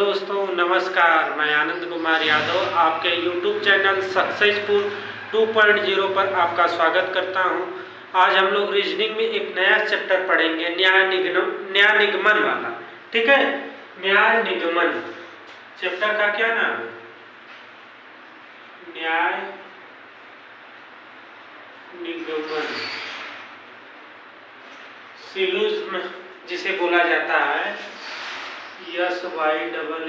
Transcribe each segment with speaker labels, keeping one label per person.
Speaker 1: दोस्तों, नमस्कार। मैं आनंद कुमार यादव आपके YouTube चैनल सक्सेसफुल 2.0 पर आपका स्वागत करता हूं। आज हम लोग रीजनिंग में एक नया चैप्टर पढ़ेंगे, न्याय निगमन वाला। ठीक है, न्याय निगमन चैप्टर का क्या नाम है? न्याय निगमन, सिलोजिज्म जिसे बोला जाता है, SYLLOGISM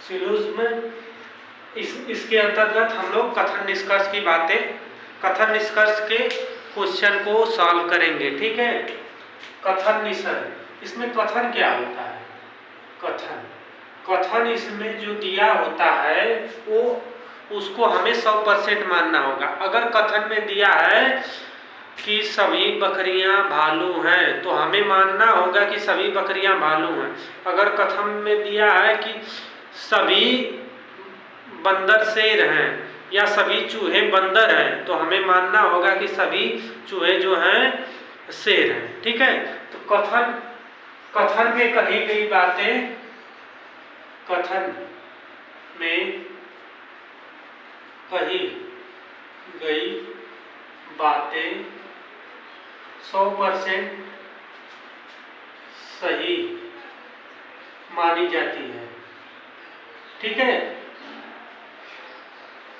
Speaker 1: सिलोजिज्म। इसके अंतर्गत हम लोग कथन निष्कर्ष की बातें, कथन निष्कर्ष के क्वेश्चन को सॉल्व करेंगे। ठीक है, कथन निष्कर्ष, इसमें कथन क्या होता है? कथन इसमें जो दिया होता है वो उसको हमें 100% मानना होगा। अगर कथन में दिया है कि सभी बकरियां भालू हैं तो हमें मानना होगा कि सभी बकरियां भालू हैं। अगर कथन में दिया है कि सभी बंदर शेर हैं या सभी चूहे बंदर हैं तो हमें मानना होगा कि सभी चूहे जो हैं शेर हैं। ठीक है, तो कथन में कही गई बातें, कथन में कही गई बातें 100% सही मानी जाती है। ठीक है,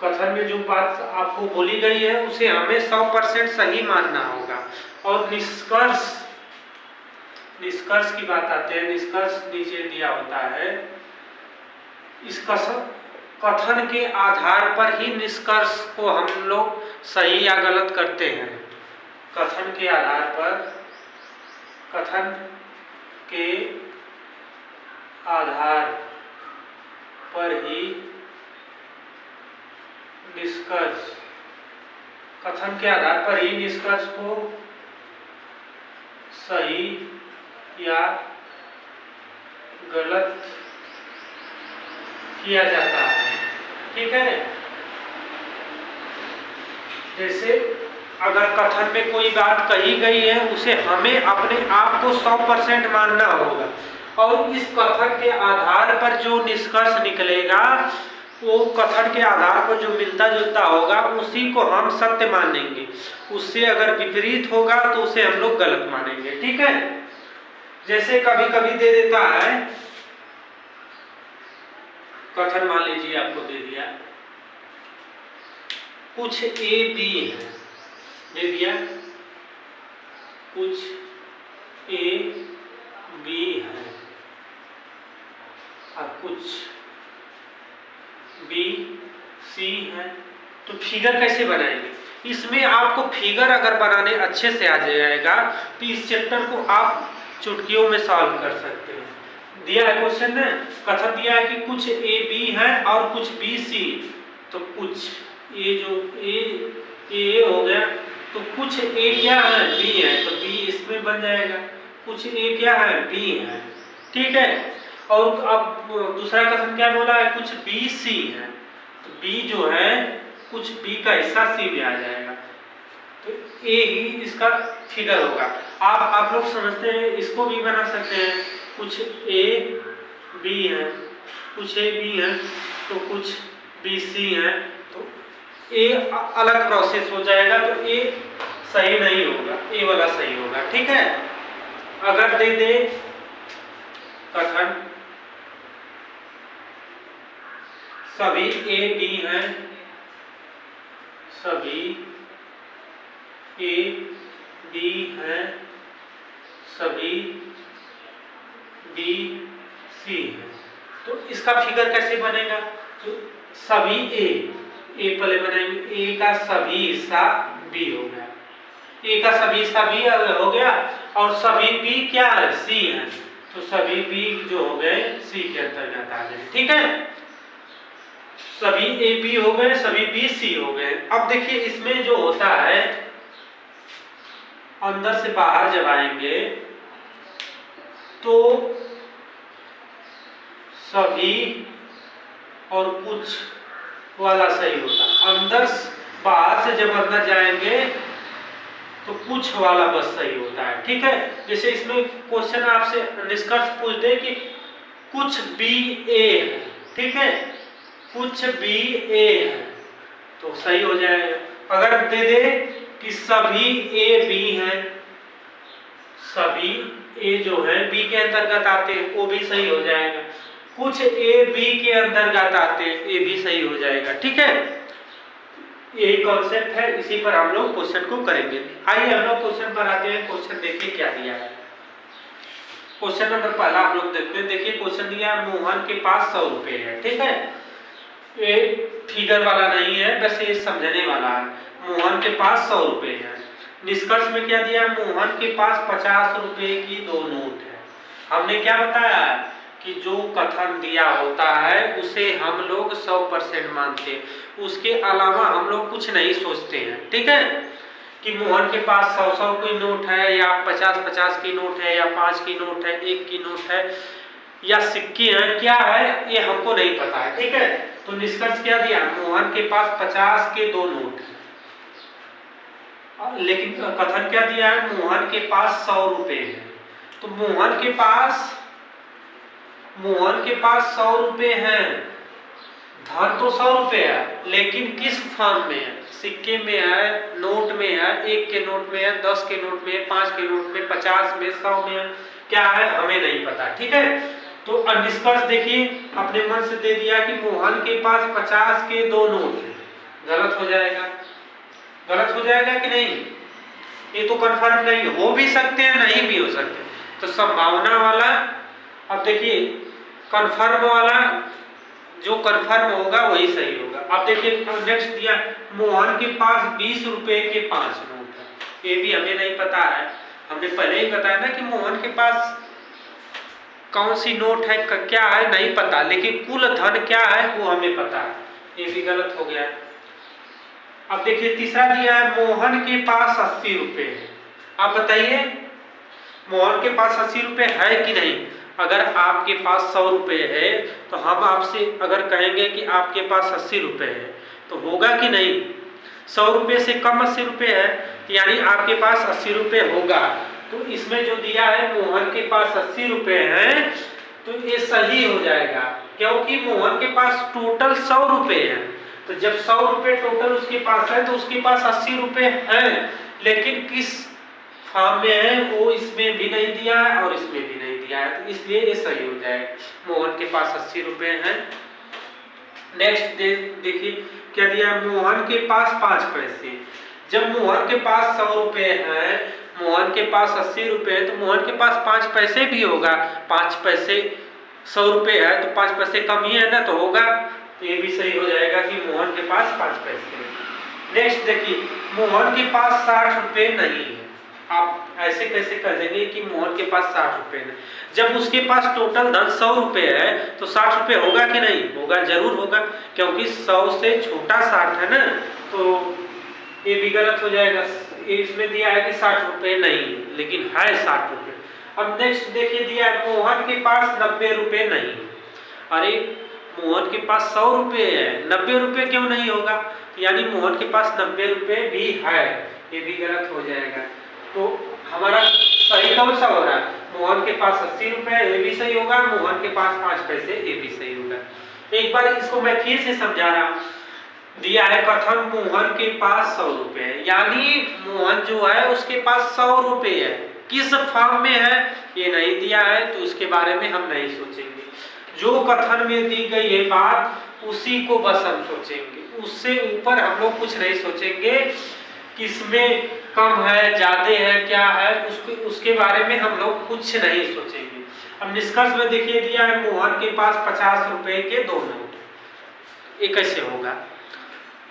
Speaker 1: कथन में जो बात आपको बोली गई है उसे हमें 100% सही मानना होगा। और निष्कर्ष की बात आते हैं। निष्कर्ष नीचे दिया होता है। इस कथन के आधार पर ही निष्कर्ष को हम लोग सही या गलत करते हैं। कथन के आधार पर, कथन के आधार पर ही निष्कर्ष, कथन के आधार पर ही निष्कर्ष को सही या गलत किया जाता है। ठीक है, जैसे अगर कथन में कोई बात कही गई है उसे हमें अपने आप को 100% मानना होगा और इस कथन के आधार पर जो निष्कर्ष निकलेगा वो कथन के आधार पर जो मिलता जुलता होगा उसी को हम सत्य मानेंगे। उससे अगर विपरीत होगा तो उसे हम लोग गलत मानेंगे। ठीक है, जैसे कभी कभी दे देता है कथन, मान लीजिए आपको दे दिया कुछ A B है, दे दिया कुछ A B है और कुछ B C है। तो फिगर कैसे बनाएंगे? इसमें आपको फिगर अगर बनाने अच्छे से आ जाएगा तो इस चैप्टर को आप चुटकियों में सॉल्व कर सकते हैं। दिया है क्वेश्चन में, कथन दिया है कि कुछ A B है और कुछ B C, तो कुछ A जो A हो गया तो कुछ A क्या है? B है, तो B इसमें बन जाएगा। कुछ A क्या है? B है। ठीक है, और अब दूसरा कथन क्या बोला है? कुछ B C है, तो B जो है कुछ B का हिस्सा C में आ जाएगा, तो A ही इसका फिगर होगा। आप लोग समझते हैं, इसको भी बना सकते हैं। कुछ A B है, कुछ A B है तो कुछ B C है, तो A अलग प्रोसेस हो जाएगा, तो A सही नहीं होगा, A वाला सही होगा। ठीक है, अगर दे दे कथन सभी A B हैं, सभी A B हैं, सभी B C है, तो इसका फिगर कैसे बनेगा? तो सभी A पहले बनाएंगे, A का सभी हिस्सा B हो गया, A का सभी हिस्सा B हो गया और सभी B क्या है? C है, तो सभी B जो हो गए C के अंतर्गत आ गए। ठीक है, सभी A B हो गए, सभी B C हो गए। अब देखिए इसमें जो होता है, अंदर से बाहर जब आएंगे तो सभी और कुछ वाला सही होता। अंदर बाहर से जब अंदर जाएंगे तो कुछ वाला बस सही होता है। ठीक है, जैसे इसमें क्वेश्चन आपसे निष्कर्ष पूछ दे कि कुछ बी ए है, ठीक है, कुछ बी ए है तो सही हो जाएगा। अगर दे दे कि सभी ए बी हैं, सभी ए जो है बी के अंतर्गत आते हैं, वो भी सही हो जाएगा। कुछ ए बी के अंतर्गत आते हैं, ए भी सही हो जाएगा। ठीक है, यही कॉन्सेप्ट है, इसी पर हम लोग क्वेश्चन को करेंगे। आइए हम लोग क्वेश्चन पर आते हैं। क्वेश्चन देखिए क्या दिया है। क्वेश्चन नंबर पहला हम लोग देखते हैं। देखिए क्वेश्चन दिया है, मोहन के पास 100 रुपए है। ठीक है, ये फिगर वाला नहीं है, बस ये समझने वाला है। मोहन के पास 100 रुपए है। निष्कर्ष में क्या दिया, मोहन के पास 50 रुपए की 2 नोट है। हमने क्या बताया कि जो कथन दिया होता है उसे हम लोग 100% मानते हैं, उसके अलावा हम लोग कुछ नहीं सोचते हैं। ठीक है, कि मोहन के पास 100 की नोट है या 50 की नोट है या 5 की नोट है, 1 की नोट है या सिक्के हैं, क्या है ये हमको नहीं पता है। ठीक है, तो निष्कर्ष क्या दिया, मोहन के पास 50 के 2 नोट है। लेकिन कथन क्या दिया है, मोहन के पास 100 रुपए है। तो मोहन के पास 100 रुपए हैं, धन तो 100 रुपए है, लेकिन किस फॉर्म में है, सिक्के में है, नोट में है, 1 के नोट में है, 10 के नोट में है, 5 के नोट में, 50 में, 100 में है, क्या है हमें नहीं पता। ठीक है, तो निष्कर्ष देखिए अपने मन से दे दिया कि मोहन के पास 50 के 2 नोट है, गलत हो जाएगा। गलत हो जाएगा कि नहीं, ये तो कंफर्म नहीं, हो भी सकते हैं नहीं भी हो सकते, तो संभावना वाला। अब देखिए कंफर्म वाला, जो कंफर्म होगा वही सही होगा। अब देखिए नेक्स्ट दिया, मोहन के पास 20 रुपए के 5 नोट है। ये भी हमें नहीं पता है, हमने पहले ही बताया ना कि मोहन के पास कौन सी नोट है, क्या है नहीं पता, लेकिन कुल धन क्या है वो हमें पता है। ये भी गलत हो गया है। अब देखिए तीसरा दिया है, मोहन के पास 80 रुपए है। आप बताइए मोहन के पास 80 रुपए है कि नहीं। अगर आपके पास 100 रुपए है तो हम आपसे अगर कहेंगे कि आपके पास 80 रुपए है तो होगा कि नहीं। 100 रुपए से कम 80 रुपए है, यानी आपके पास 80 रुपए होगा। तो इसमें जो दिया है मोहन के पास 80 रुपए हैं, तो ये सही हो जाएगा, क्योंकि मोहन के पास टोटल 100 रुपए है। तो जब 100 रुपए टोटल उसके पास है तो उसके पास 80 रुपए हैं, लेकिन किस फॉर्म में है वो इसमें भी नहीं दिया है और इसमें भी नहीं दिया है, तो इसलिए ये सही हो जाएगा। मोहन के पास 80 रुपए हैं। नेक्स्ट देखिए क्या दिया, मोहन के पास 5 पैसे। जब मोहन के पास 100 रुपए हैं, मोहन के पास 80 रुपए है, तो मोहन के पास 5 पैसे भी होगा। 5 पैसे 100 रुपए है तो 5 पैसे कम ही है ना, तो होगा, तो ये भी सही हो जाएगा कि मोहन के पास 5 पैसे है। नेक्स्ट देखिए, मोहन के पास 60 रुपए नहीं है। आप ऐसे कैसे कर देंगे कि मोहन के पास 60 रुपए है, जब उसके पास टोटल धन 100 रुपए है तो 60 रुपए होगा कि नहीं होगा, जरूर होगा, क्योंकि 100 से छोटा 60 है ना, तो ये भी गलत हो जाएगा। इसमें दिया है कि 60 रुपए नहीं है, लेकिन है 60 रुपए। अब नेक्स्ट देखिए दिया है, मोहन के पास 90 रुपए नहीं है। अरे मोहन के पास 100 रुपए है, 90 रुपए क्यों नहीं होगा, यानी मोहन के पास 90 रुपए भी है, ये भी गलत हो जाएगा। तो हमारा सही कौन सा हो रहा है, मोहन के पास 80 रुपए ये भी सही होगा, मोहन के पास 5 पैसे ये भी सही होगा। एक बार इसको मैं फिर से समझा रहा हूँ। दिया है कथन, मोहन के पास 100 रुपए है, यानी मोहन जो है उसके पास 100 रुपए है, किस फॉर्म में है ये नहीं दिया है, तो उसके बारे में हम नहीं सोचेंगे। जो कथन में दी गई है बात उसी को बस हम सोचेंगे, उससे ऊपर हम लोग कुछ नहीं सोचेंगे। किसमें कम है, ज्यादा है, क्या है, उसके बारे में हम लोग कुछ नहीं सोचेंगे। अब निष्कर्ष में देखिए दिया है, मोहन के पास 50 रुपए के 2 नोट, ये कैसे होगा।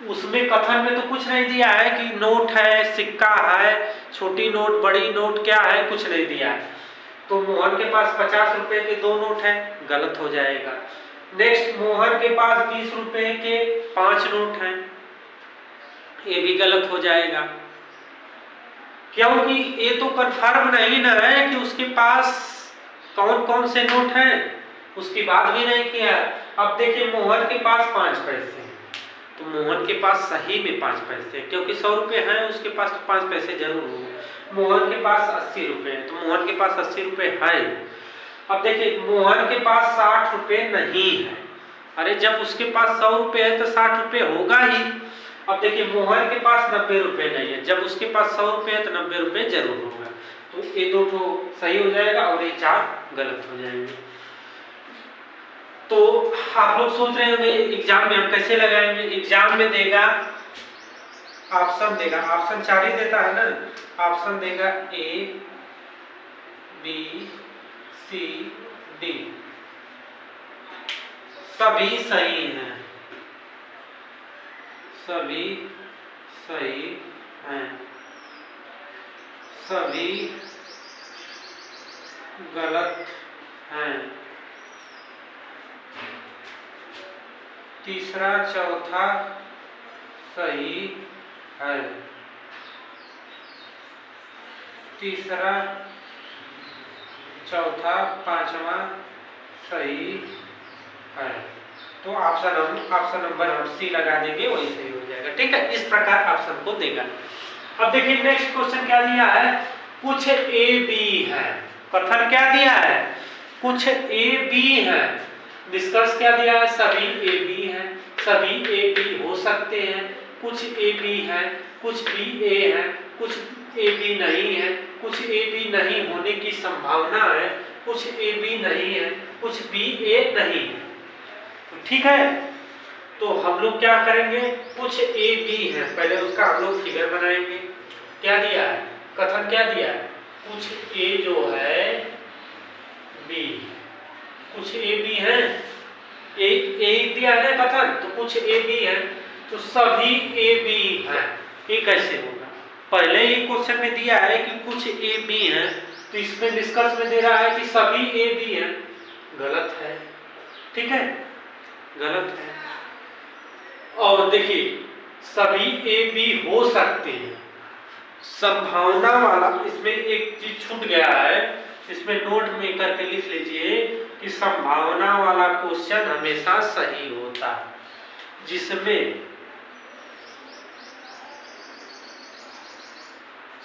Speaker 1: उसमें कथन में तो कुछ नहीं दिया है कि नोट है, सिक्का है, छोटी नोट, बड़ी नोट, क्या है, कुछ नहीं दिया है। तो मोहन के पास 50 रुपए के 2 नोट है, गलत हो जाएगा। नेक्स्ट, मोहन के पास 20 रुपए के 5 नोट हैं, ये भी गलत हो जाएगा, क्योंकि ये तो कंफर्म नहीं ना है कि उसके पास कौन कौन से नोट हैं, उसकी बात भी नहीं किया। अब देखिए मोहन के पास 5 पैसे हैं, तो मोहन के पास सही में 5 पैसे, क्योंकि 100 रुपये हैं उसके पास तो 5 पैसे जरूर होंगे। मोहन के पास 80 रुपये है, तो मोहन के पास 80 रुपये है। अब देखिए मोहन के पास 60 रुपये नहीं है। अरे जब उसके पास 100 रुपये है तो 60 रुपये होगा ही। अब देखिए मोहन के पास 90 रुपये नहीं है, जब उसके पास 100 रुपये है तो 90 रुपये जरूर होगा। तो ये 2 तो सही हो जाएगा और ये 4 गलत हो जाएंगे। तो आप लोग सोच रहे होंगे एग्जाम में हम कैसे लगाएंगे। एग्जाम में देगा ऑप्शन, देगा ऑप्शन 4 ही देता है ना। ऑप्शन देगा ए बी सी डी, सभी सही हैं, सभी सही हैं, सभी गलत हैं। तीसरा चौथा सही है, तीसरा चौथा पांचवा सही है। तो ऑप्शन नंबर हम सी लगा देंगे, वही सही हो जाएगा। ठीक है, इस प्रकार ऑप्शन को देगा। अब देखिए नेक्स्ट क्वेश्चन क्या दिया है, कुछ ए बी है। कथन क्या दिया है, कुछ ए बी है। निष्कर्ष क्या दिया है, सभी ए बी है, सभी ए बी हो सकते हैं। कुछ ए बी है, कुछ बी ए है, कुछ ए बी नहीं है, कुछ ए बी नहीं होने की संभावना है, कुछ ए बी नहीं है, कुछ बी ए नहीं है। तो ठीक है, तो हम लोग क्या करेंगे, कुछ ए बी है, पहले उसका हम लोग फिगर बनाएंगे। क्या दिया है, कथन क्या दिया है, कुछ ए जो है बी, कुछ ए बी है, ए दिया है ना कथन, तो कुछ ए बी है, तो सभी ए बी है। ये कैसे होगा, पहले ही क्वेश्चन में दिया है कि कुछ ए बी है, तो इसमें निष्कर्ष में दे रहा है कि सभी ए बी है। गलत है, ठीक है, गलत है। और देखिए सभी ए बी हो सकते हैं, संभावना वाला, इसमें एक चीज छूट गया है, इसमें नोट में करके लिख लीजिए कि संभावना वाला क्वेश्चन हमेशा सही होता है, जिसमें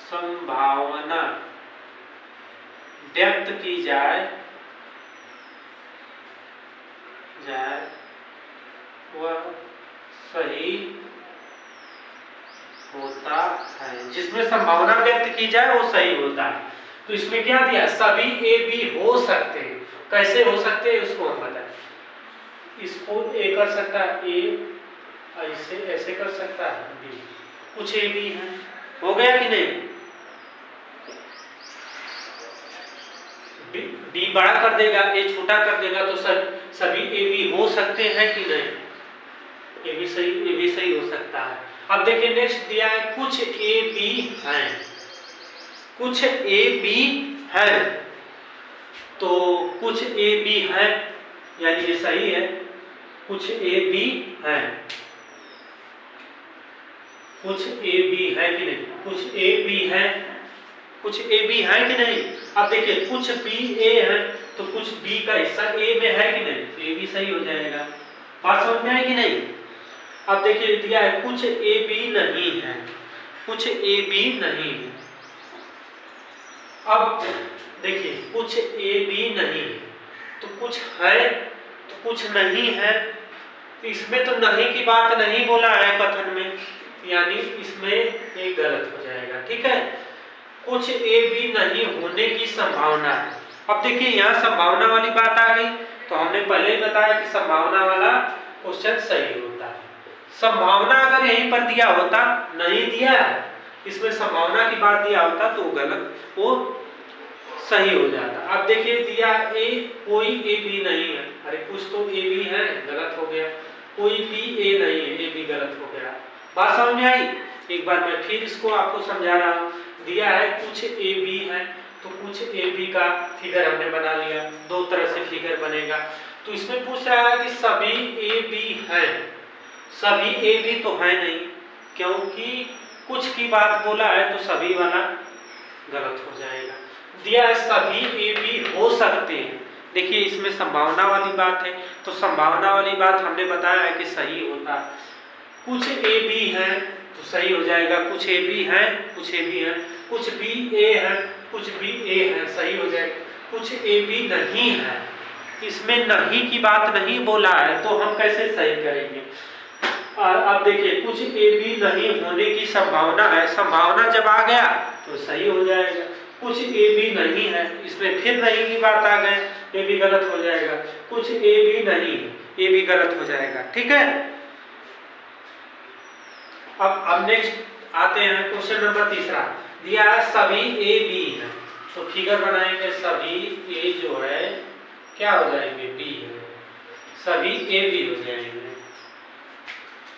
Speaker 1: संभावना व्यक्त की जाए वह सही होता है। जिसमें संभावना व्यक्त की जाए वो सही होता है। तो इसमें क्या दिया, सभी ए बी हो सकते हैं। कैसे हो सकते हैं उसको हम बताएं। इसको ए कर सकता है, ए ऐसे ऐसे कर सकता है बी, कुछ ए बी है। हो गया कि नहीं, बी बड़ा कर देगा, ए छोटा कर देगा, तो सभी ए बी हो सकते हैं कि नहीं, ए भी सही हो सकता है। अब देखिए नेक्स्ट दिया है कुछ ए बी है, कुछ ए बी है, तो कुछ ए बी है यानी ये सही है। कुछ ए बी है, कुछ ए बी है कि नहीं, कुछ ए बी है, कुछ ए बी है कि नहीं। अब देखिए कुछ बी ए है, तो कुछ बी का हिस्सा ए में है कि नहीं, तो ए भी सही हो जाएगा। बात समझ में आई कि नहीं। अब देखिए दिया है कुछ ए बी नहीं है, कुछ ए बी नहीं है। अब देखिए कुछ ए बी नहीं है, तो कुछ है तो कुछ नहीं है, तो इसमें तो नहीं की बात नहीं बोला है कथन में, यानी इसमें ये गलत हो जाएगा। ठीक है, कुछ ए बी नहीं होने की संभावना है। अब देखिए यहाँ संभावना वाली बात आ गई, तो हमने पहले ही बताया कि संभावना वाला क्वेश्चन सही होता है। संभावना अगर यहीं पर दिया होता, नहीं दिया है, इसमें संभावना की बात दिया होता तो गलत, वो सही हो जाता। अब देखिए दिया ए, कोई ए बी नहीं है, अरे कुछ तो ए बी है, गलत हो गया। कोई बी ए नहीं है, ए बी गलत हो गया। बात समझ में आई। एक बार मैं फिर इसको आपको समझा रहा हूँ। दिया है कुछ ए बी है, तो कुछ ए बी का फिगर हमने बना लिया, दो तरह से फिगर बनेगा। तो इसमें पूछ रहा है कि सभी ए बी है, सभी ए बी तो है नहीं, क्योंकि कुछ की बात बोला है तो सभी वाला गलत हो जाएगा। दिया है सभी ए बी हो सकते हैं, देखिए इसमें संभावना वाली बात है, तो संभावना वाली बात हमने बताया है कि सही होता है। कुछ ए बी है तो सही हो जाएगा, कुछ ए बी है, कुछ ए बी है, कुछ बी ए है, कुछ बी ए है, सही हो जाएगा, कुछ ए बी नहीं है, इसमें नहीं की बात नहीं बोला है तो हम कैसे सही करेंगे। अब देखिए कुछ ए बी नहीं होने की संभावना है, संभावना जब आ गया तो सही हो जाएगा। कुछ ए बी नहीं है, इसमें फिर नहीं की बात आ गए, ये भी गलत हो जाएगा। कुछ ए बी नहीं, ये भी गलत हो जाएगा, ठीक है। अब नेक्स्ट आते हैं क्वेश्चन नंबर तीसरा, दिया है सभी ए बी है, तो फिगर बनाएंगे, सभी ए जो है क्या हो जाएंगे, बी है, सभी ए बी हो जाएंगे।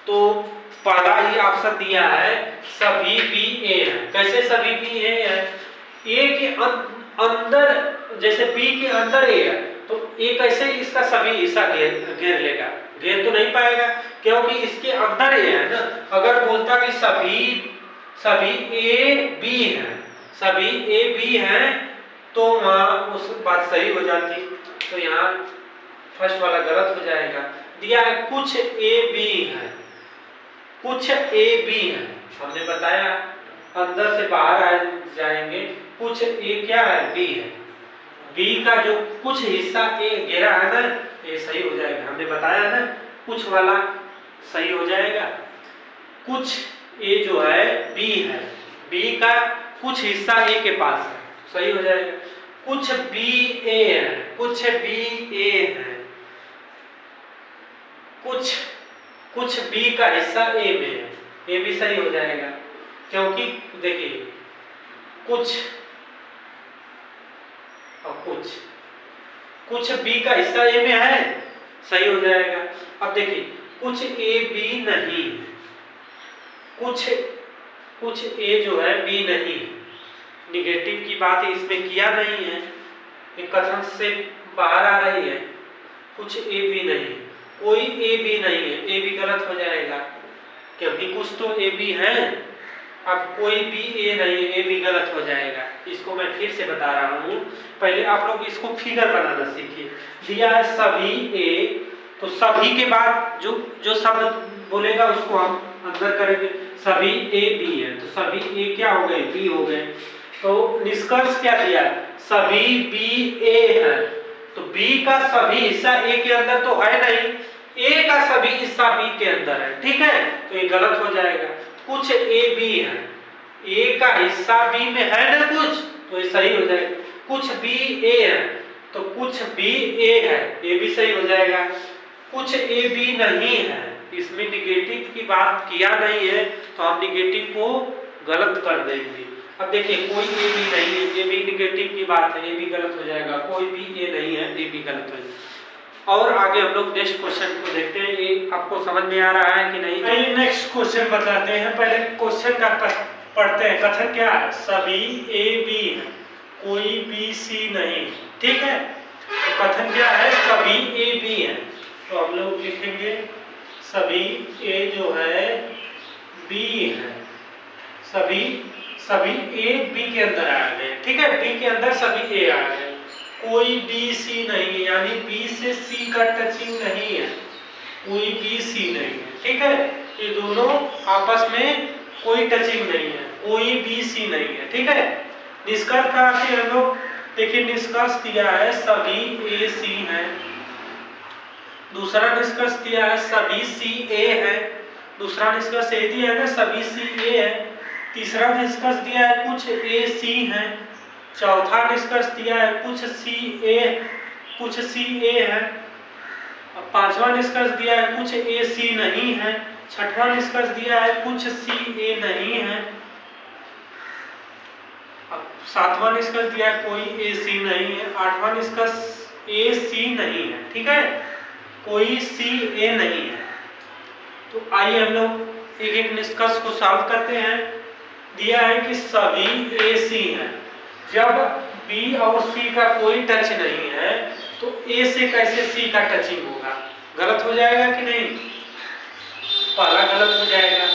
Speaker 1: तो पहला ही ऑप्शन दिया है सभी बी ए है। कैसे सभी बी ए है, ए के अंदर, जैसे बी के अंदर ए है तो ए कैसे इसका सभी हिस्सा घेर लेगा, घेर तो नहीं पाएगा क्योंकि इसके अंदर ए है ना। अगर बोलता कि सभी ए बी है, सभी ए बी है तो वहां उस बात सही हो जाती, तो यहाँ फर्स्ट वाला गलत हो जाएगा। दिया है कुछ ए बी है, कुछ ए बी है, हमने बताया अंदर से बाहर आ जाएंगे, कुछ ए क्या है, बी है, बी का जो कुछ हिस्सा ए घेरा है ना, ये सही हो जाएगा, हमने बताया ना कुछ वाला सही हो जाएगा। कुछ ए जो है बी है, बी का कुछ हिस्सा ए के पास है, सही हो जाएगा। कुछ बी ए है, कुछ बी ए है, कुछ बी का हिस्सा ए में है, ये भी सही हो जाएगा क्योंकि देखिए कुछ और कुछ बी का हिस्सा ए में है, सही हो जाएगा। अब देखिए कुछ ए बी नहीं, कुछ ए जो है बी नहीं, निगेटिव की बात इसमें किया नहीं है, ये कथन से बाहर आ रही है। कुछ ए बी नहीं, कोई ए बी नहीं है, ए भी गलत हो जाएगा क्योंकि कुछ तो ए बी है, अब कोई भी ए नहीं है, ए भी गलत हो जाएगा। इसको मैं फिर से बता रहा हूँ, पहले आप लोग इसको फिगर बनाना सीखिए। दिया है सभी ए, तो सभी के बाद जो शब्द बोलेगा उसको हम अंदर करेंगे। सभी ए बी है तो सभी ए क्या हो गए, बी हो गए। तो निष्कर्ष क्या दिया, सभी बी ए है, तो बी का सभी हिस्सा ए के अंदर तो है नहीं, ए का सभी हिस्सा बी के अंदर है, ठीक है, तो ये गलत हो जाएगा। कुछ ए बी है, ए का हिस्सा बी में है ना कुछ, तो ये सही हो जाएगा। कुछ बी ए है तो कुछ बी ए है, ये भी सही हो जाएगा। कुछ ए बी नहीं है, इसमें निगेटिव की बात किया नहीं है तो हम निगेटिव को गलत कर देंगे। अब देखिए कोई ए बी नहीं है, ये भी निगेटिव की बात है, ये भी गलत हो जाएगा। कोई भी ए नहीं है, ये भी गलत हो जाएगा। और आगे हम लोग नेक्स्ट क्वेश्चन को देखते हैं, ये आपको समझ में आ रहा है कि नहीं।
Speaker 2: चलिए नेक्स्ट क्वेश्चन बताते हैं, पहले क्वेश्चन का पढ़ते हैं। कथन क्या है, सभी ए बी है, कोई बी सी नहीं, ठीक है। तो कथन क्या है, सभी ए बी है, तो हम लोग लिखेंगे सभी ए जो है बी है, सभी ए बी के अंदर आ गए, ठीक है, बी के अंदर सभी ए आ गए। कोई बी सी नहीं है, यानी बी से सी का टचिंग नहीं है, कोई बी सी नहीं है, ठीक है। ये दोनों आपस में कोई टचिंग नहीं है, कोई बी सी नहीं है, ठीक है। निष्कर्ष का हम लोग देखिए, निष्कर्ष दिया है सभी ए सी है, दूसरा निष्कर्ष दिया है सभी सी ए है, दूसरा निष्कर्ष ये दिया है ना सभी सी ए है, तीसरा निष्कर्ष दिया है कुछ ए सी है, चौथा निष्कर्ष दिया है कुछ सी ए है, अब पांचवा निष्कर्ष दिया है कुछ ए सी नहीं है, छठवां निष्कर्ष दिया है कुछ सी ए नहीं है, अब सातवां निष्कर्ष दिया है कोई ए सी नहीं है, आठवां निष्कर्ष ए सी नहीं है, ठीक है, कोई सी ए नहीं है। तो आइए हम लोग एक एक निष्कर्ष को सॉल्व करते हैं। दिया है कि सभी ए सी है, जब बी और सी का कोई टच नहीं है तो ए से कैसे सी का टचिंग होगा, गलत हो जाएगा कि नहीं, पहला गलत हो जाएगा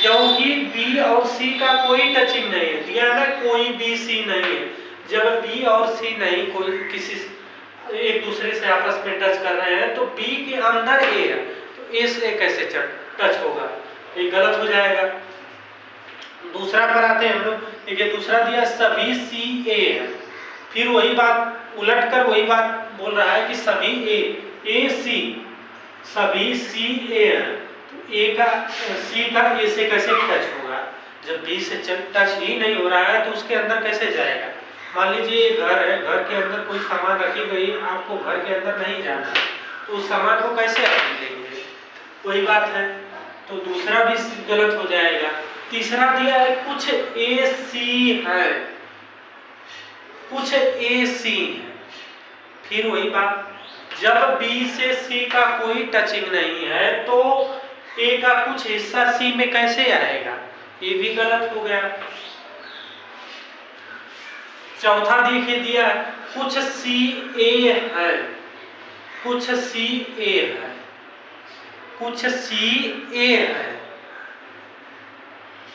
Speaker 2: क्योंकि बी और सी का कोई टचिंग नहीं है। दिया ना कोई बी सी नहीं है, जब बी और सी नहीं कोई किसी एक दूसरे से आपस में टच कर रहे हैं तो बी के अंदर ए है, तो ए से कैसे टच होगा, ये गलत हो जाएगा। दूसरा पर आते हैं हम लोग। देखिए दूसरा दिया सभी सी ए है, फिर वही बात उलट कर वही बात बोल रहा है कि सभी ए सी, सभी सी ए है, तो ए का सी का ए से कैसे टच होगा? जब बी से टच ही नहीं हो रहा है तो उसके अंदर कैसे जाएगा? मान लीजिए घर है, घर के अंदर कोई सामान रखी गई, आपको घर के अंदर नहीं जाना, तो उस सामान को कैसे आप लेंगे? वही बात है, तो दूसरा भी गलत हो जाएगा। तीसरा दिया है कुछ ए सी है, कुछ ए सी है, फिर वही बात, जब बी से सी का कोई टचिंग नहीं है तो ए का कुछ हिस्सा सी में कैसे आएगा? ये भी गलत हो गया। चौथा देखिए दिया कुछ सी ए है, कुछ सी ए है, कुछ सी ए है,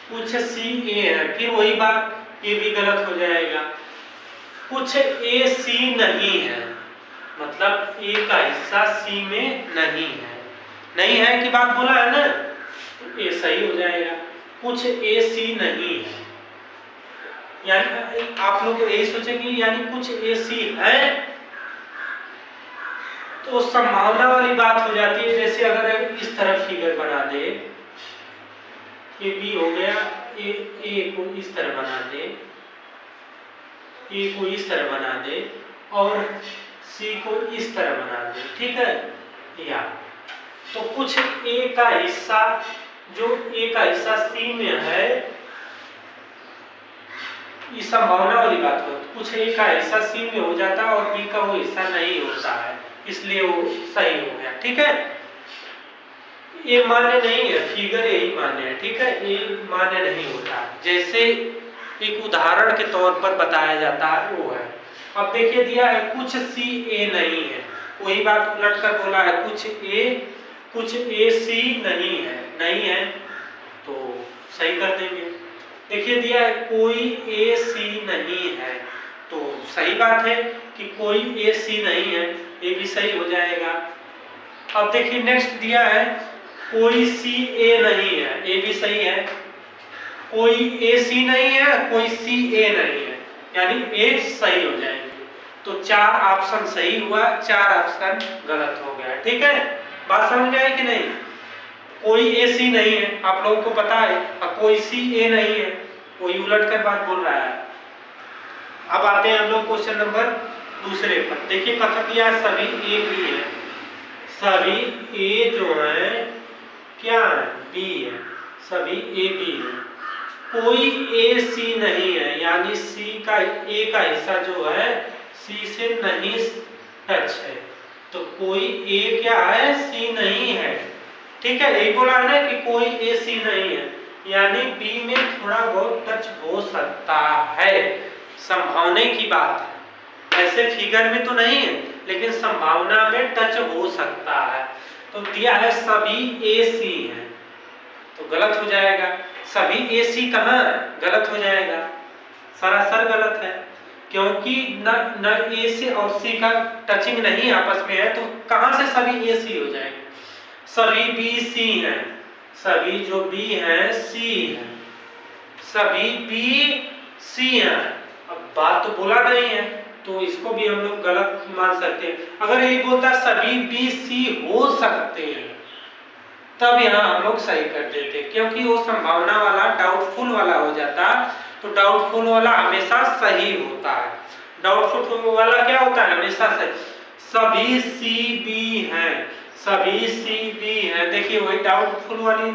Speaker 2: कुछ सी ए है, फिर वही बात, ये भी गलत हो जाएगा। कुछ ए सी नहीं है, मतलब ए का हिस्सा सी में नहीं है, नहीं है की बात बोला है ना, तो ए सही हो जाएगा। कुछ ए सी नहीं है, यानी आप लोग यही सोचेंगे यानी कुछ ए सी है, तो संभावना वाली बात हो जाती है। जैसे अगर इस तरह फिगर बना दे, ये बी हो गया, ए को इस तरह बना दे, ए को इस तरह बना दे और सी को इस तरह बना दे, ठीक है, या तो कुछ ए का हिस्सा, जो ए का हिस्सा सी में है, ये संभावना वाली बात हो, कुछ ए का हिस्सा सी में हो जाता है और बी का वो हिस्सा नहीं होता है, इसलिए वो सही हो गया, ठीक है। ये मान्य नहीं है, फिगर यही मान्य है, ठीक है, ये मान्य नहीं होता। जैसे एक उदाहरण के तौर पर बताया जाता है वो है। अब देखिए दिया है कुछ सी ए नहीं है, वही बात उलट कर बोला है कुछ ए सी नहीं है, नहीं है तो सही कर देंगे। देखिए दिया है कोई ए सी नहीं है, तो सही बात है कि कोई ए सी नहीं है, ये भी सही हो जाएगा। अब देखिए नेक्स्ट दिया है कोई सी ए नहीं है, ये भी सही है। कोई ए सी नहीं है, कोई सी ए नहीं है, यानी ए सही हो जाएंगे। तो 4 ऑप्शन सही हुआ, 4 ऑप्शन गलत हो गया, ठीक है। बात समझ में आई कि नहीं? कोई ए सी नहीं है, आप लोगों को पता है, और कोई सी ए नहीं है, कोई उलट कर बात बोल रहा है। अब आते हैं हम लोग क्वेश्चन नंबर दूसरे पर। देखिए कथन दिया है सभी ए बी है, सभी ए जो है क्या है? बी है, सभी ए बी है, कोई ए सी नहीं है, यानी सी का ए का हिस्सा जो है सी से नहीं टच है, तो कोई ए क्या है? सी नहीं है, ठीक है। यही बोला है ना कि कोई ए सी नहीं है, यानी बी में थोड़ा बहुत टच हो सकता है, संभावना की बात है, ऐसे फिगर में तो नहीं है लेकिन संभावना में टच हो सकता है। तो दिया है सभी ए सी है, तो गलत हो जाएगा। सभी ए सी कहाँ है? गलत हो जाएगा, सरासर गलत है, क्योंकि न ए से और सी का टचिंग नहीं आपस में है, तो कहाँ से सभी ए सी हो जाएंगे? सभी बी सी हैं, सभी जो बी हैं सी हैं, सभी बी सी हैं। अब बात तो बोला नहीं है, तो इसको भी हम लोग गलत मान सकते हैं। अगर ये बोलता सभी बी सी हो सकते हैं, तब यहाँ हम लोग सही कर देते, क्योंकि वो संभावना वाला डाउटफुल वाला हो जाता, तो डाउटफुल वाला हमेशा सही होता है। डाउटफुल वाला क्या होता है? हमेशा सही। सभी सी बी हैं, सभी सी बी हैं, देखिए वही डाउटफुल वाली,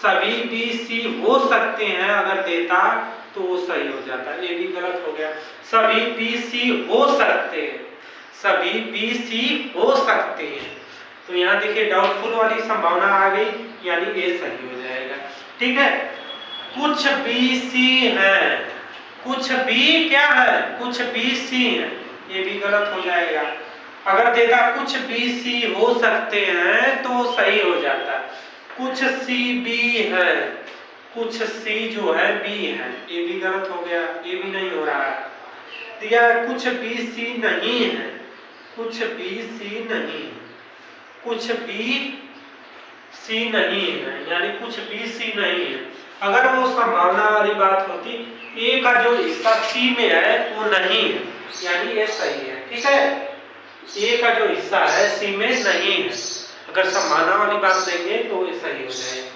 Speaker 2: सभी बी सी हो सकते हैं अगर देता तो वो सही हो जाता, ये भी गलत हो गया। सभी बी सी हो सकते हैं, सभी बी सी हो सकते हैं, तो यहाँ देखिए डाउटफुल वाली संभावना आ गई, यानी ए सही हो जाएगा, ठीक है। कुछ बी सी है, कुछ बी क्या है? कुछ बी सी है, ये भी गलत हो जाएगा। अगर देगा कुछ बी सी हो सकते हैं तो सही हो जाता। कुछ सी बी है, कुछ सी जो है बी है, ये भी गलत हो गया, ये भी नहीं हो रहा है। दिया कुछ बी सी नहीं है, कुछ बी सी नहीं है, कुछ बी सी नहीं है, यानी कुछ भी सी नहीं है। अगर वो संभावना वाली बात होती, ए का जो हिस्सा सी में है वो नहीं है, यानी ये सही है। ठीक है, ए का जो हिस्सा है सी में नहीं है, अगर संभावना वाली बात देंगे तो ये सही हो जाएगा।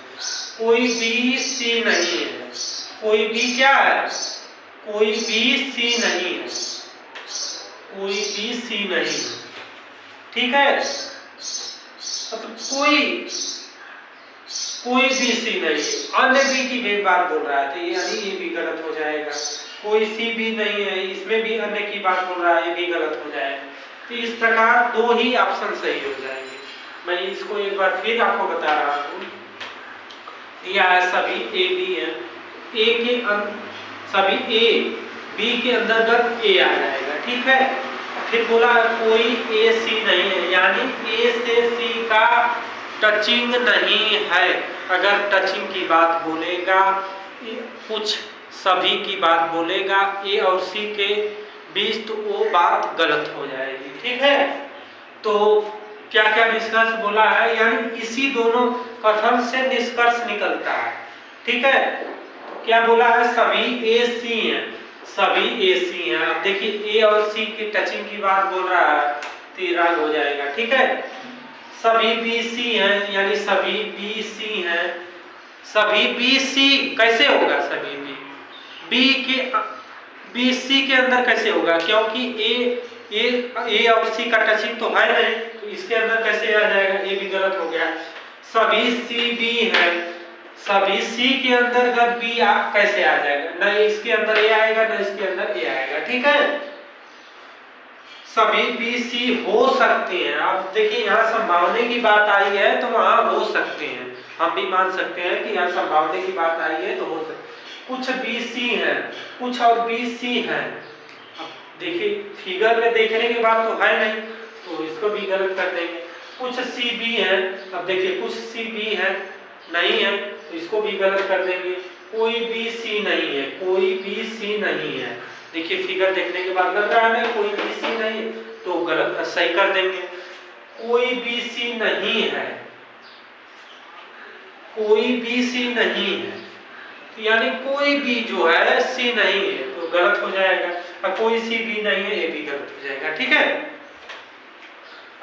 Speaker 2: कोई भी सी नहीं है, कोई भी क्या है, कोई भी सी नहीं है, कोई भी सी नहीं है। ठीक है, मतलब कोई भी सी नहीं, अन्य बी की भी बात बोल रहा है, यानी ये भी गलत हो जाएगा। कोई सी भी नहीं है, इसमें भी अन्य की बात बोल रहा है, ये भी गलत हो जाएगा। तो इस प्रकार दो ही ऑप्शन सही हो जाएंगे। मैं इसको एक बार फिर आपको बता रहा हूँ, दिया है सभी ए बी है, ए के सभी ए बी के अंतर्गत ए आ जाएगा। ठीक है, फिर बोला कोई ए सी नहीं है, यानी ए से सी का टचिंग नहीं है। अगर टचिंग की बात बोलेगा, कुछ सभी की बात बोलेगा ए और सी के बीच, तो वो बात गलत हो जाएगी। ठीक है, तो क्या क्या निष्कर्ष बोला है, यानी इसी दोनों कथन से निष्कर्ष निकलता है। ठीक है, तो क्या बोला है, सभी ए सी हैं, सभी ए सी हैं। अब देखिए ए और सी की टचिंग की बात बोल रहा है, तो रंग हो जाएगा। ठीक है, सभी बी सी हैं, यानी सभी बी सी हैं। सभी बी सी कैसे होगा, सभी बी के बी सी के अंदर कैसे होगा, क्योंकि ए और सी का टचिंग तो है नहीं, तो इसके अंदर कैसे आ जाएगा, ये भी गलत हो गया। सभी सी बी है, सभी सी के अंतर्गत बी कैसे आ जाएगा, न इसके अंदर ए आएगा न इसके अंदर ए आएगा। ठीक है, सभी बी सी हो सकते हैं। आप देखिए यहाँ संभावना की बात आई है तो वहां हो सकते हैं, हम भी मान सकते हैं कि यहाँ संभावना की बात आई है तो हो सकते। कुछ बी सी है, कुछ और बी सी है। अब देखिए फिगर में देखने के बाद तो है नहीं, तो इसको भी गलत कर देंगे। कुछ सी बी है, अब देखिए कुछ सी बी है नहीं है, तो इसको भी गलत कर देंगे। कोई बी सी नहीं है, कोई बी सी नहीं है। देखिए फिगर देखने के बाद लग रहा है कोई बी सी नहीं है, तो गलत सही कर देंगे। कोई बी सी नहीं है, कोई बी सी नहीं है, यानी कोई भी जो है सी नहीं है, तो गलत हो जाएगा। और कोई सी भी नहीं है, ये भी गलत हो जाएगा। ठीक है,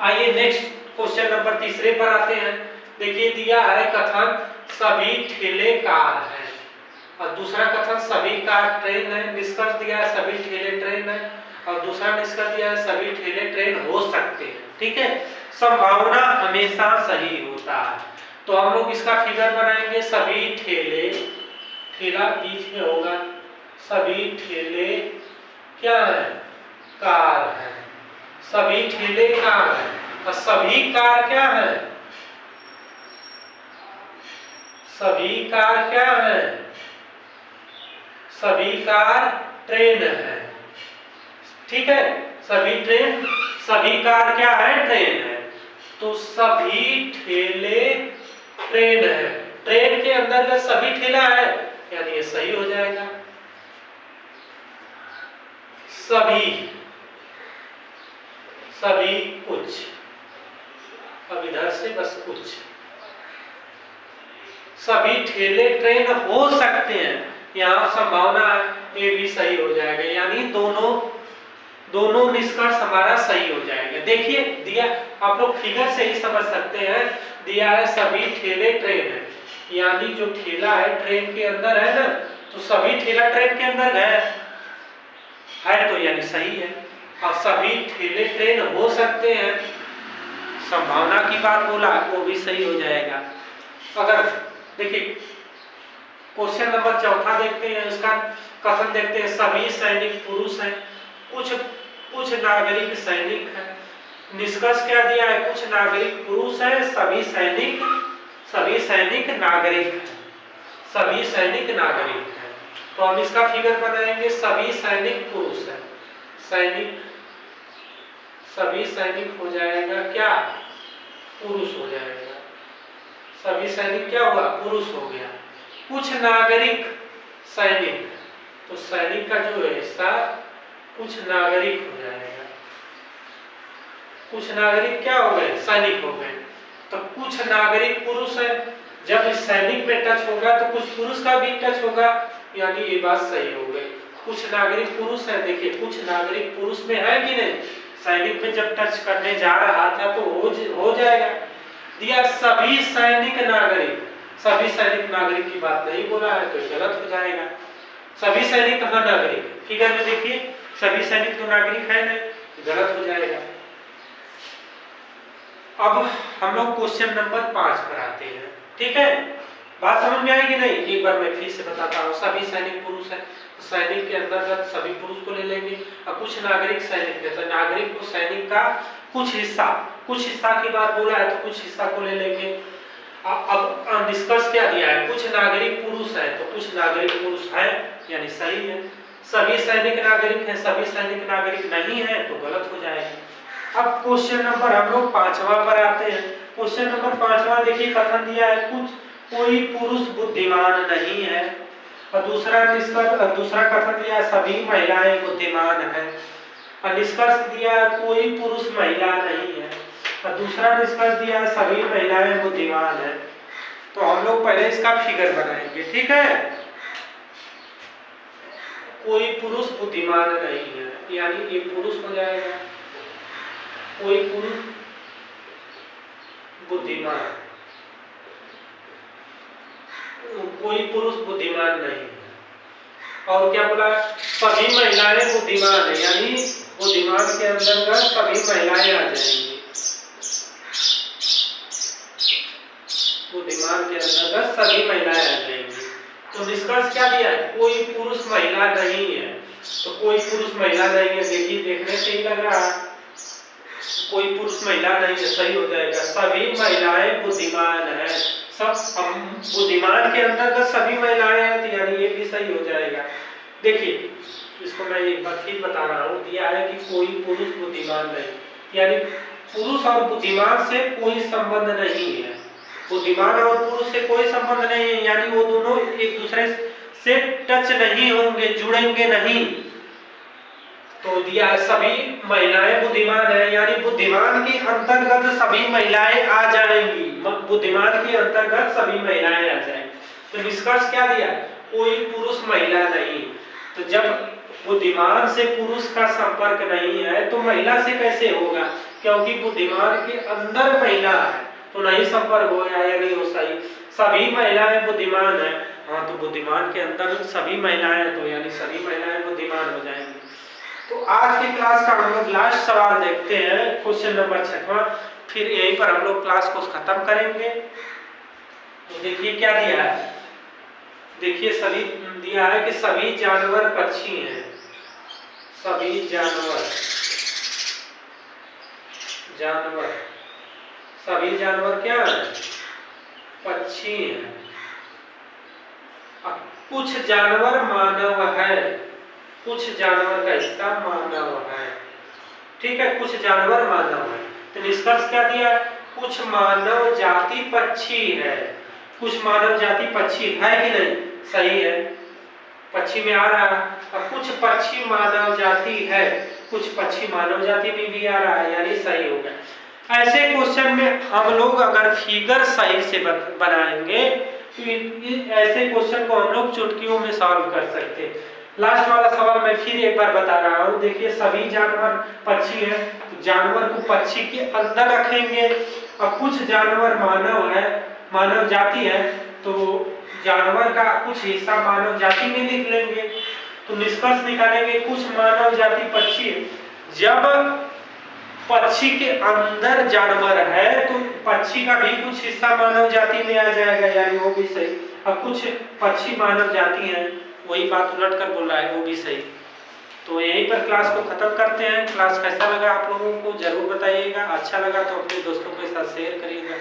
Speaker 2: आइए नेक्स्ट क्वेश्चन नंबर तीसरे पर आते हैं। देखिए दिया है कथन सभी ठेले कार है, और दूसरा कथन सभी कार ट्रेन है। निष्कर्ष दिया है सभी ठेले ट्रेन है, और दूसरा निष्कर्ष दिया है सभी ठेले ट्रेन हो सकते हैं। ठीक है, संभावना हमेशा सही होता है। तो हम लोग इसका फिगर बनाएंगे, सभी ठेले, ठेला बीच में होगा, सभी ठेले क्या है, कार है। सभी ठेले कार है, और सभी कार क्या है, सभी कार क्या है, सभी कार ट्रेन है। ठीक है, सभी ट्रेन, सभी कार क्या है, ट्रेन है। तो सभी ठेले ट्रेन है, ट्रेन के अंदर का सभी ठेला है, यानी ये सही हो जाएगा। सभी, सभी कुछ, अब इधर से बस कुछ, सभी ठेले ट्रेन हो सकते हैं, यहाँ संभावना है, ये भी सही हो जाएगा, यानी दोनों निष्कर्ष हमारा सही हो जाएगा। देखिए दिया, आप लोग फिगर से ही समझ सकते हैं, दिया है सभी ठेले ट्रेन है, यानी जो ठेला है ट्रेन के अंदर है ना, तो सभी ठेला ट्रेन के अंदर है तो यानी सही है। और सभी ठेले ट्रेन हो सकते हैं, संभावना की बात बोला, वो भी सही हो जाएगा। अगर देखिए क्वेश्चन नंबर चौथा देखते हैं, इसका कथन देखते हैं, सभी सैनिक पुरुष हैं, कुछ नागरिक सैनिक है। निष्कर्ष क्या दिया है, कुछ नागरिक पुरुष है, सभी सैनिक नागरिक है, सभी सैनिक नागरिक है। तो हम इसका फिगर बनाएंगे, सभी सैनिक पुरुष है, सभी सैनिक हो जाएगा क्या, पुरुष हो जाएगा। सभी सैनिक क्या हुआ, पुरुष हो गया। कुछ नागरिक सैनिक, तो सैनिक का जो है हिस्सा कुछ नागरिक हो जाएगा। कुछ नागरिक क्या हो गए, सैनिक हो गए।
Speaker 1: तो कुछ नागरिक पुरुष है, जब सैनिक में टच होगा तो कुछ पुरुष का भी टच होगा, यानी ये बात सही हो गई। कुछ नागरिक पुरुष है, देखिए कुछ नागरिक पुरुष में है कि नहीं, सैनिक में जब टच करने जा रहा था तो हो जाएगा। दिया सभी सैनिक नागरिक, सभी सैनिक नागरिक की बात नहीं बोला है तो गलत हो जाएगा। सभी सैनिक कहाँ नागरिक, फिगर में देखिए सभी सैनिक तो नागरिक है नहीं, गलत हो जाएगा। अब हम लोग क्वेश्चन नंबर 5 पर आते हैं, ठीक है। बात समझ में आएगी नहीं, एक बार मैं फिर से बताता हूँ। सभी सैनिक पुरुष है तो सैनिक के अंतर्गत सभी पुरुष को ले लेंगे, और कुछ नागरिक सैनिक है तो नागरिक को सैनिक का कुछ हिस्सा की बात बोला है तो कुछ हिस्सा को ले लेंगे। अब निष्कर्ष क्या दिया है, कुछ नागरिक पुरुष है तो कुछ नागरिक पुरुष है, यानी सही है। सभी सैनिक नागरिक है, सभी सैनिक नागरिक नहीं है तो गलत हो जाएगा। अब क्वेश्चन नंबर हम लोग 5वां पर आते हैं। क्वेश्चन नंबर 5वां देखिए कथन दिया है कोई पुरुष बुद्धिमान नहीं है, और दूसरा कथन दिया है सभी महिलाएं बुद्धिमान है, और निष्कर्ष दिया है कोई पुरुष महिला नहीं है, और दूसरा निष्कर्ष दिया है सभी महिलाएं बुद्धिमान है। तो हम लोग पहले इसका फिगर बनाएंगे, ठीक है। कोई पुरुष बुद्धिमान नहीं है, यानी ये पुरुष हो जाएगा, कोई पुरुष बुद्धिमान, कोई पुरुष बुद्धिमान नहीं है। और क्या बोला, सभी महिलाएं बुद्धिमान है, यानी बुद्धिमान के अंतर्गत सभी महिलाएं आ जाएंगी, बुद्धिमान के अंतर्गत सभी महिलाएं आ जाएंगी। तो निष्कर्ष क्या दिया है, कोई पुरुष महिला नहीं है, तो कोई पुरुष महिला नहीं है, देखिए देखने से ही लग रहा है कोई पुरुष महिला नहीं है, सही हो जाएगा। सभी महिलाएं बुद्धिमान है, सब बुद्धिमान के अंतर्गत सभी महिलाएं हैं तो यानी ये भी सही हो जाएगा। देखिए इसको मैं एक बार फिर बता रहा हूँ, दिया है कि कोई पुरुष बुद्धिमान नहीं, यानी पुरुष और बुद्धिमान से कोई संबंध नहीं है, बुद्धिमान और पुरुष से कोई संबंध नहीं है, यानी वो दोनों एक दूसरे से टच नहीं होंगे, जुड़ेंगे नहीं। तो दिया है सभी महिलाएं बुद्धिमान है, यानी बुद्धिमान के अंतर्गत सभी महिलाएं आ जाएंगी, बुद्धिमान के अंतर्गत सभी महिलाएं आ जाएंगी। तो निष्कर्ष क्या दिया, कोई पुरुष महिला नहीं। तो जब बुद्धिमान से पुरुष का संपर्क नहीं है तो महिला से कैसे होगा, क्योंकि बुद्धिमान के अंदर महिला है तो नहीं संपर्क होगा या नहीं हो सही। सभी महिलाएं बुद्धिमान है, हाँ तो बुद्धिमान के अंदर सभी महिलाएं तो यानी सभी महिलाएं बुद्धिमान हो जाएंगी। तो आज की क्लास का हम लोग लास्ट सवाल देखते हैं, क्वेश्चन नंबर 6वां, फिर यहीं पर हम लोग क्लास को खत्म करेंगे। तो देखिए क्या दिया है, देखिए सभी दिया है कि सभी जानवर पक्षी हैं, सभी सभी जानवर क्या है, पक्षी हैं। अब कुछ जानवर मानव है, कुछ जानवर का हिस्सा मानव है, ठीक है, कुछ जानवर मानव है। तो निष्कर्ष क्या दिया, कुछ मानव जाति पक्षी है, कुछ मानव जाति पक्षी है कि नहीं, सही है, पक्षी में आ रहा है। और कुछ पक्षी मानव जाति है, कुछ पक्षी मानव जाति में भी आ रहा है, यानी सही हो गया। ऐसे क्वेश्चन में हम लोग अगर फिगर सही से बनाएंगे तो ऐसे क्वेश्चन को हम लोग चुटकियों में सॉल्व कर सकते हैं। लास्ट वाला सवाल मैं फिर एक बार बता रहा हूँ, देखिए सभी जानवर पक्षी है, तो जानवर को पक्षी के अंदर रखेंगे, और कुछ जानवर मानव है, मानव जाति है, तो जानवर का कुछ हिस्सा मानव जाति में लिख लेंगे। तो निष्कर्ष निकालेंगे कुछ मानव जाति पक्षी है। जब पक्षी के अंदर जानवर है तो पक्षी का भी कुछ हिस्सा मानव जाति में आ जाएगा, यानी वो भी सही। अब कुछ पक्षी मानव जाति है, वही बात उलट कर बोल रहा है, वो भी सही। तो यहीं पर क्लास को खत्म करते हैं। क्लास कैसा लगा आप लोगों को जरूर बताइएगा, अच्छा लगा तो अपने दोस्तों के साथ शेयर करिएगा।